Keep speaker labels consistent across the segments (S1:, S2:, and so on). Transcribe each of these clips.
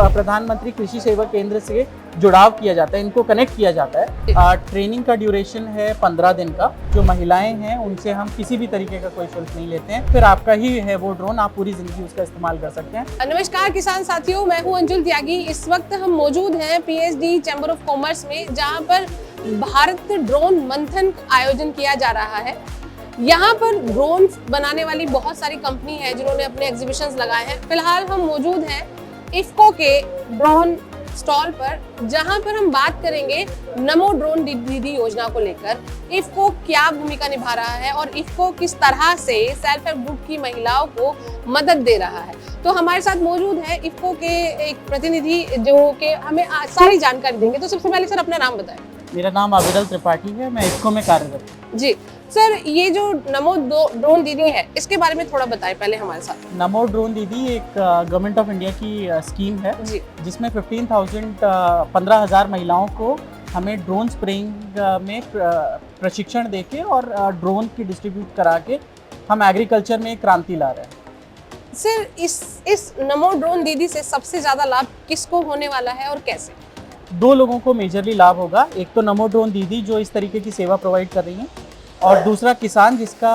S1: प्रधानमंत्री कृषि सेवा केंद्र से जुड़ाव किया जाता है, इनको कनेक्ट किया जाता है। ट्रेनिंग का ड्यूरेशन है 15 दिन का। जो महिलाएं हैं उनसे हम किसी भी तरीके का कोई शुल्क नहीं लेते हैं, फिर आपका ही है वो ड्रोन, आप पूरी जिंदगी उसका इस्तेमाल कर सकते हैं।
S2: नमस्कार किसान साथियों, मैं हूं अंजुल त्यागी। इस वक्त हम मौजूद हैं पीएचडी चैम्बर ऑफ कॉमर्स में, जहां पर भारत ड्रोन मंथन आयोजन किया जा रहा है। यहाँ पर ड्रोन बनाने वाली बहुत सारी कंपनी है जिन्होंने अपने एग्जीबिशंस लगाए हैं। फिलहाल हम मौजूद हैं इफ्को के ड्रोन स्टॉल पर, जहां पर हम बात करेंगे नमो ड्रोन दीदी योजना को लेकर। इफ्को क्या भूमिका निभा रहा है और इफ्को किस तरह से सेल्फ हेल्प ग्रुप की महिलाओं को मदद दे रहा है। तो हमारे साथ मौजूद है इफ्को के एक प्रतिनिधि जो कि हमें सारी जानकारी देंगे। तो सबसे पहले सर अपना नाम बताएं।
S1: मेरा नाम अविरल त्रिपाठी है, मैं इफ्को में कार्यरत हूँ।
S2: जी सर, ये जो नमो ड्रोन दीदी है इसके बारे में थोड़ा बताएं पहले हमारे साथ।
S1: नमो ड्रोन दीदी एक गवर्नमेंट ऑफ इंडिया की स्कीम है
S2: जी,
S1: जिसमें 15,000 महिलाओं को हमें ड्रोन स्प्रेइंग में प्रशिक्षण देके और ड्रोन की डिस्ट्रीब्यूट करा के हम एग्रीकल्चर में एक क्रांति ला रहे हैं।
S2: सर इस नमो ड्रोन दीदी से सबसे ज्यादा लाभ किसको होने वाला है और कैसे?
S1: दो लोगों को मेजरली लाभ होगा। एक तो नमो ड्रोन दीदी जो इस तरीके की सेवा प्रोवाइड कर रही हैं, और दूसरा किसान जिसका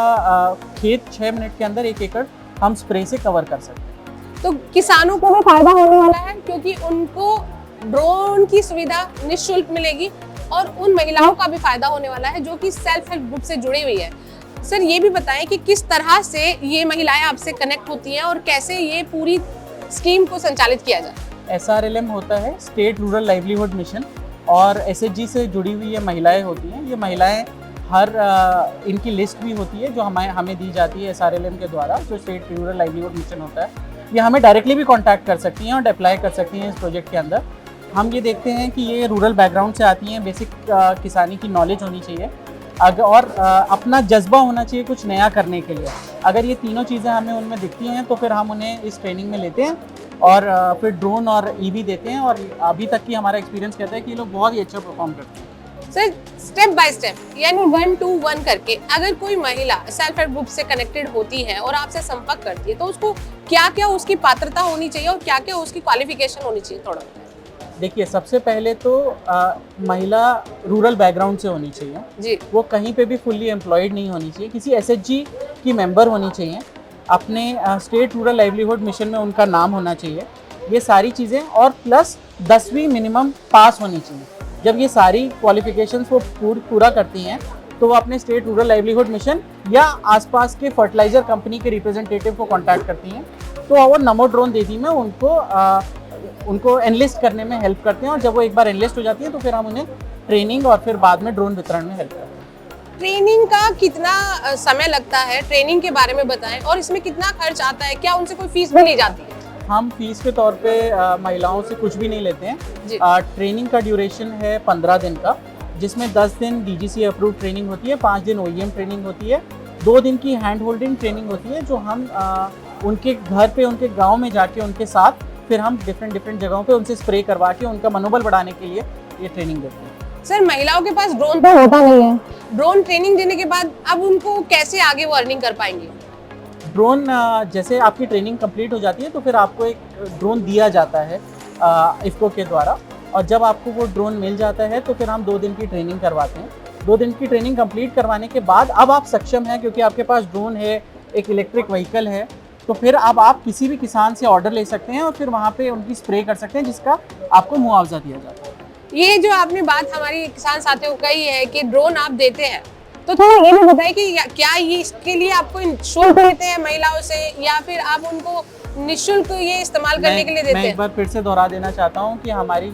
S1: खेत 6 मिनट के अंदर 1 एकड़ हम स्प्रे से कवर कर सकते हैं।
S2: तो किसानों को भी फायदा होने वाला है क्योंकि उनको ड्रोन की सुविधा निःशुल्क मिलेगी, और उन महिलाओं का भी फायदा होने वाला है जो कि सेल्फ हेल्प ग्रुप से जुड़ी हुई है। सर ये भी बताएं कि किस तरह से ये महिलाएं आपसे कनेक्ट होती हैं और कैसे ये पूरी स्कीम को संचालित किया जाए।
S1: SRLM होता है स्टेट रूरल लाइवलीहुड मिशन, और SHG से जुड़ी हुई ये महिलाएं होती हैं। ये महिलाएं हर इनकी लिस्ट भी होती है जो हमें दी जाती है SRLM के द्वारा, जो स्टेट रूरल लाइवलीहुड मिशन होता है। ये हमें डायरेक्टली भी कांटेक्ट कर सकती हैं और अप्लाई कर सकती हैं इस प्रोजेक्ट के अंदर। हम ये देखते हैं कि ये रूरल बैकग्राउंड से आती हैं, बेसिक किसानी की नॉलेज होनी चाहिए और अपना जज्बा होना चाहिए कुछ नया करने के लिए। अगर ये तीनों चीज़ें हमें उनमें दिखती हैं तो फिर हम उन्हें इस ट्रेनिंग में लेते हैं और फिर ड्रोन और EV देते हैं, और अभी तक की हमारा एक्सपीरियंस कहता है कि ये लोग बहुत ही अच्छा परफॉर्म करते हैं।
S2: सर स्टेप बाय स्टेप यानी 1 to 1 करके अगर कोई महिला सेल्फ हेल्प ग्रुप से कनेक्टेड होती है और आपसे संपर्क करती है तो उसको क्या क्या उसकी पात्रता होनी चाहिए और क्या क्या उसकी क्वालिफिकेशन होनी चाहिए, थोड़ा
S1: देखिए, सबसे पहले तो महिला रूरल बैकग्राउंड से होनी चाहिए
S2: जी।
S1: वो कहीं पे भी फुल्ली एम्प्लॉयड नहीं होनी चाहिए, किसी SHG की मेंबर होनी चाहिए, अपने स्टेट रूरल लाइवलीहुड मिशन में उनका नाम होना चाहिए, ये सारी चीज़ें, और प्लस 10वीं मिनिमम पास होनी चाहिए। जब ये सारी क्वालिफिकेशंस वो पूरा करती हैं तो वो अपने स्टेट रूरल लाइवलीहुड मिशन या आसपास के फर्टिलाइजर कंपनी के रिप्रेजेंटेटिव को कांटेक्ट करती हैं, तो वो नमो ड्रोन दीदी में उनको एनलिस्ट करने में हेल्प करते हैं, और जब वो एक बार एनलिस्ट हो जाती हैं तो फिर हम उन्हें ट्रेनिंग और फिर बाद में ड्रोन वितरण में हेल्प करते हैं।
S2: ट्रेनिंग का कितना समय लगता है, ट्रेनिंग के बारे में बताएं, और इसमें कितना खर्च आता है, क्या उनसे कोई फीस भी ली जाती है?
S1: हम फीस के तौर पे महिलाओं से कुछ भी नहीं लेते हैं। ट्रेनिंग का ड्यूरेशन है 15 दिन का, जिसमें 10 दिन DGC अप्रूव ट्रेनिंग होती है, 5 दिन OEM ट्रेनिंग होती है, 2 दिन की हैंड होल्डिंग ट्रेनिंग होती है जो हम उनके घर पे, उनके गांव में जाके उनके साथ फिर हम डिफरेंट जगहों पे उनसे स्प्रे करवा के उनका मनोबल बढ़ाने के लिए ये ट्रेनिंग देते हैं।
S2: सर महिलाओं के पास ड्रोन तो होता नहीं है, ड्रोन ट्रेनिंग देने के बाद अब उनको कैसे आगे वो अर्निंग कर पाएंगे?
S1: ड्रोन जैसे आपकी ट्रेनिंग कंप्लीट हो जाती है तो फिर आपको एक ड्रोन दिया जाता है इफ्को के द्वारा, और जब आपको वो ड्रोन मिल जाता है तो फिर हम 2 दिन की ट्रेनिंग करवाते हैं। 2 दिन की ट्रेनिंग कंप्लीट करवाने के बाद अब आप सक्षम हैं, क्योंकि आपके पास ड्रोन है, एक इलेक्ट्रिक व्हीकल है, तो फिर अब आप किसी भी किसान से ऑर्डर ले सकते हैं और फिर वहाँ पे उनकी स्प्रे कर सकते हैं, जिसका आपको मुआवजा दिया जाता है।
S2: ये जो आपने बात हमारी किसान साथियों को कही है कि ड्रोन आप देते हैं, तो थोड़ा ये भी बताइए कि क्या ये इसके लिए आपको शुल्क देते हैं महिलाओं से, या फिर आप उनको निःशुल्क ये इस्तेमाल करने के लिए देते हैं?
S1: मैं एक बार फिर से दोहरा देना चाहता हूँ कि हमारी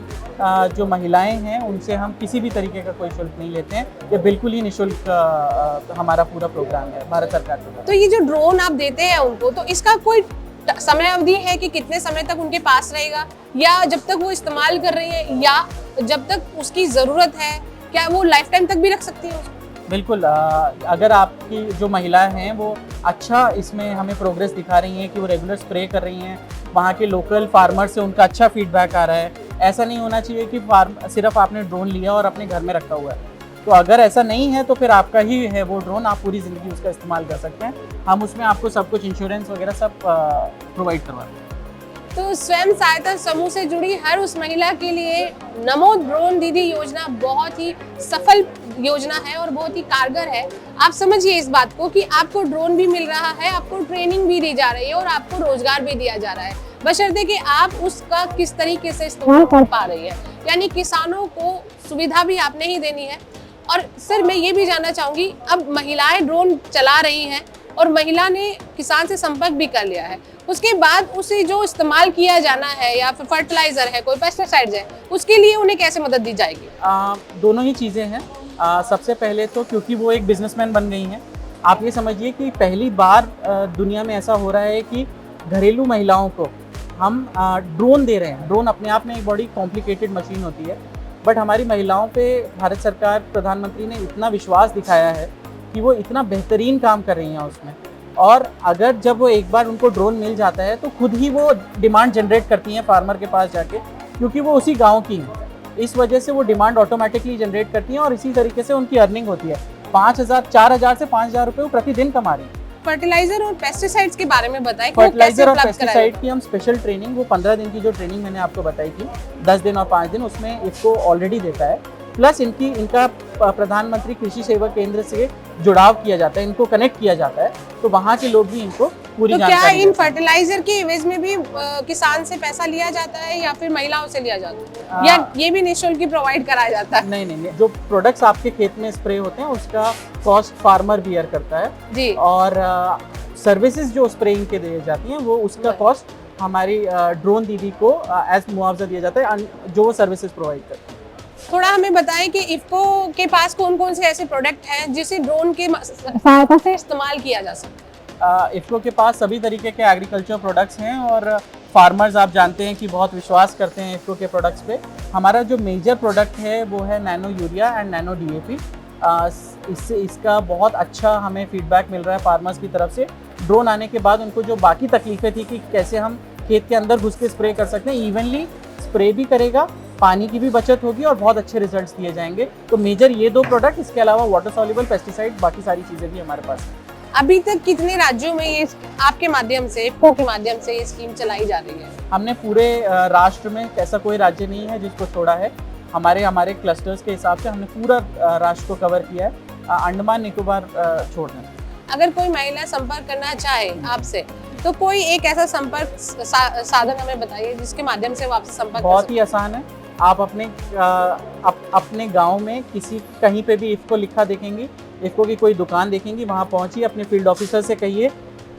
S1: जो महिलाएं हैं उनसे हम किसी भी तरीके का कोई शुल्क नहीं लेते हैं, ये बिल्कुल ही निःशुल्क हमारा पूरा प्रोग्राम है भारत सरकार का।
S2: तो ये जो ड्रोन आप देते हैं उनको, तो इसका कोई समय अवधि है कि कितने समय तक उनके पास रहेगा, या जब तक वो इस्तेमाल कर रही है या जब तक उसकी ज़रूरत है, क्या वो लाइफ टाइम तक भी रख सकती है उसको?
S1: बिल्कुल, अगर आपकी जो महिलाएं हैं वो अच्छा इसमें हमें प्रोग्रेस दिखा रही हैं कि वो रेगुलर स्प्रे कर रही हैं, वहाँ के लोकल फार्मर से उनका अच्छा फीडबैक आ रहा है, ऐसा नहीं होना चाहिए कि सिर्फ आपने ड्रोन लिया और अपने घर में रखा हुआ है। तो अगर ऐसा नहीं है तो फिर आपका ही है वो ड्रोन, आप पूरी ज़िंदगी उसका इस्तेमाल कर सकते हैं। हम उसमें आपको सब कुछ इंश्योरेंस वगैरह सब प्रोवाइड करवाते हैं।
S2: तो स्वयं सहायता समूह से जुड़ी हर उस महिला के लिए नमो ड्रोन दीदी योजना बहुत ही सफल योजना है और बहुत ही कारगर है। आप समझिए इस बात को कि आपको ड्रोन भी मिल रहा है, आपको ट्रेनिंग भी दी जा रही है और आपको रोजगार भी दिया जा रहा है, बशर्ते कि आप उसका किस तरीके से इस्तेमाल कर पा रही है। यानी किसानों को सुविधा भी आपने ही देनी है। और सर मैं ये भी जानना चाहूंगी, अब महिलाएं ड्रोन चला रही हैं और महिला ने किसान से संपर्क भी कर लिया है, उसके बाद उसे जो इस्तेमाल किया जाना है या फिर फर्टिलाइजर है, कोई पेस्टिसाइड्स है, उसके लिए उन्हें कैसे मदद दी जाएगी?
S1: दोनों ही चीज़ें हैं। सबसे पहले तो क्योंकि वो एक बिजनेसमैन बन गई हैं, आप ये समझिए कि पहली बार दुनिया में ऐसा हो रहा है कि घरेलू महिलाओं को हम ड्रोन दे रहे हैं। ड्रोन अपने आप में एक बड़ी कॉम्प्लिकेटेड मशीन होती है, बट हमारी महिलाओं पे भारत सरकार, प्रधानमंत्री ने इतना विश्वास दिखाया है कि वो इतना बेहतरीन काम कर रही हैं उसमें। और अगर जब वो एक बार उनको ड्रोन मिल जाता है तो खुद ही वो डिमांड जनरेट करती हैं फार्मर के पास जाके, क्योंकि वो उसी गांव की हैं। इस वजह से वो डिमांड ऑटोमेटिकली जनरेट करती हैं और इसी तरीके से उनकी अर्निंग होती है। 4,000 से 5,000 रुपये वो प्रतिदिन कमा रही हैं।
S2: फर्टिलाइजर और पेस्टिसाइड्स के बारे में बताएं।
S1: फर्टिलाइजर और पेस्टिसाइड की हम स्पेशल ट्रेनिंग, वो 15 दिन की जो ट्रेनिंग मैंने आपको बताई थी, 10 दिन और 5 दिन, उसमें इसको ऑलरेडी देता है। प्लस इनका प्रधानमंत्री कृषि सेवा केंद्र से जुड़ाव किया जाता है, इनको कनेक्ट किया जाता है, तो वहाँ के लोग भी इनको पूरी जानकारी
S2: देते हैं। क्या इन फर्टिलाइजर के एवज में भी किसान से पैसा लिया जाता है या फिर महिलाओं से लिया जाता है, या ये भी निःशुल्क प्रोवाइड कराया जाता है?
S1: नहीं, जो प्रोडक्ट्स आपके खेत में स्प्रे होते हैं उसका कॉस्ट फार्मर बियर करता है जी, और सर्विसेज जो स्प्रेइंग के दी जाती हैं वो उसका कॉस्ट हमारी ड्रोन दीदी को एज मुआवजा दिया जाता है, जो वो सर्विसेज प्रोवाइड करते हैं।
S2: थोड़ा हमें बताएं कि इफ्को के पास कौन कौन से ऐसे प्रोडक्ट हैं जिसे ड्रोन के सहायता से इस्तेमाल किया जा सकता
S1: है? इफ्को के पास सभी तरीके के एग्रीकल्चर प्रोडक्ट्स हैं और फार्मर्स आप जानते हैं कि बहुत विश्वास करते हैं इफ्को के प्रोडक्ट्स पे। हमारा जो मेजर प्रोडक्ट है वो है nano urea and nano DAP। इसका बहुत अच्छा हमें फीडबैक मिल रहा है फार्मर्स की तरफ से। ड्रोन आने के बाद उनको जो बाकी तकलीफें थी कि कैसे हम खेत के अंदर घुस के स्प्रे कर सकते हैं, इवनली स्प्रे भी करेगा, पानी की भी बचत होगी और बहुत अच्छे रिजल्ट्स दिए जाएंगे। तो मेजर ये 2 प्रोडक्ट, इसके अलावा वाटर सॉल्युबल पेस्टिसाइड, बाकी सारी चीज़ें भी हमारे पास हैं।
S2: अभी तक कितने राज्यों में ये आपके माध्यम से, इफ्को के माध्यम से ये स्कीम चलाई जा रही है?
S1: हमने पूरे राष्ट्र में, ऐसा कोई राज्य नहीं है जिसको छोड़ा है। हमारे क्लस्टर्स के हिसाब से हमने पूरा राष्ट्र को कवर किया है, अंडमान निकोबार छोड़ना।
S2: अगर कोई महिला संपर्क करना चाहे आपसे तो कोई एक ऐसा संपर्क साधन हमें बताइए जिसके माध्यम से वो आपसे संपर्क
S1: बहुत ही आसान है। आप अपने गांव में कहीं पे भी इफ्को लिखा देखेंगी, इफ्को की कोई दुकान देखेंगी, वहां पहुंचिए, अपने फील्ड ऑफिसर से कहिए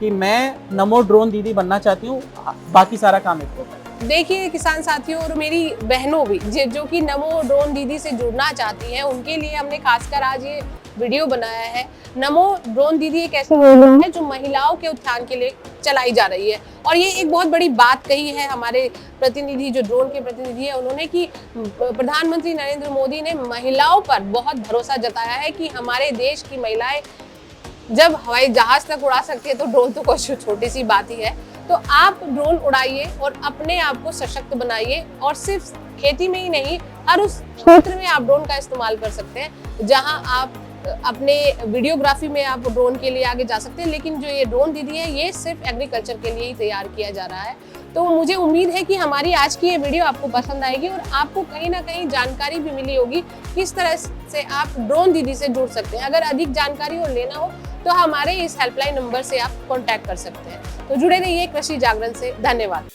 S1: कि मैं नमो ड्रोन दीदी बनना चाहती हूँ, बाकी सारा काम इफ्को का।
S2: देखिए किसान साथियों और मेरी बहनों भी जो कि नमो ड्रोन दीदी से जुड़ना चाहती हैं, उनके लिए हमने खासकर आज ये वीडियो बनाया है। नमो ड्रोन दीदी एक ऐसी योजना है जो महिलाओं के उत्थान के लिए चलाई जा रही है। और ये एक बहुत बड़ी बात कही है हमारे प्रतिनिधि, जो ड्रोन के प्रतिनिधि है, उन्होंने कि प्रधानमंत्री नरेंद्र मोदी ने महिलाओं पर बहुत भरोसा जताया है कि हमारे देश की महिलाएं जब हवाई जहाज तक उड़ा सकती है तो ड्रोन तो कुछ छोटी सी बात ही है। तो आप ड्रोन उड़ाइए और अपने आप को सशक्त बनाइए, और सिर्फ खेती में ही नहीं, हर उस क्षेत्र में आप ड्रोन का इस्तेमाल कर सकते हैं जहां आप अपने वीडियोग्राफी में आप ड्रोन के लिए आगे जा सकते हैं। लेकिन जो ये ड्रोन दीदी है ये सिर्फ एग्रीकल्चर के लिए ही तैयार किया जा रहा है। तो मुझे उम्मीद है कि हमारी आज की ये वीडियो आपको पसंद आएगी और आपको कहीं ना कहीं जानकारी भी मिली होगी किस तरह से आप ड्रोन दीदी से जुड़ सकते हैं। अगर अधिक जानकारी और लेना हो तो हमारे इस हेल्पलाइन नंबर से आप कॉन्टैक्ट कर सकते हैं। तो जुड़े रहिए कृषि जागरण से। धन्यवाद।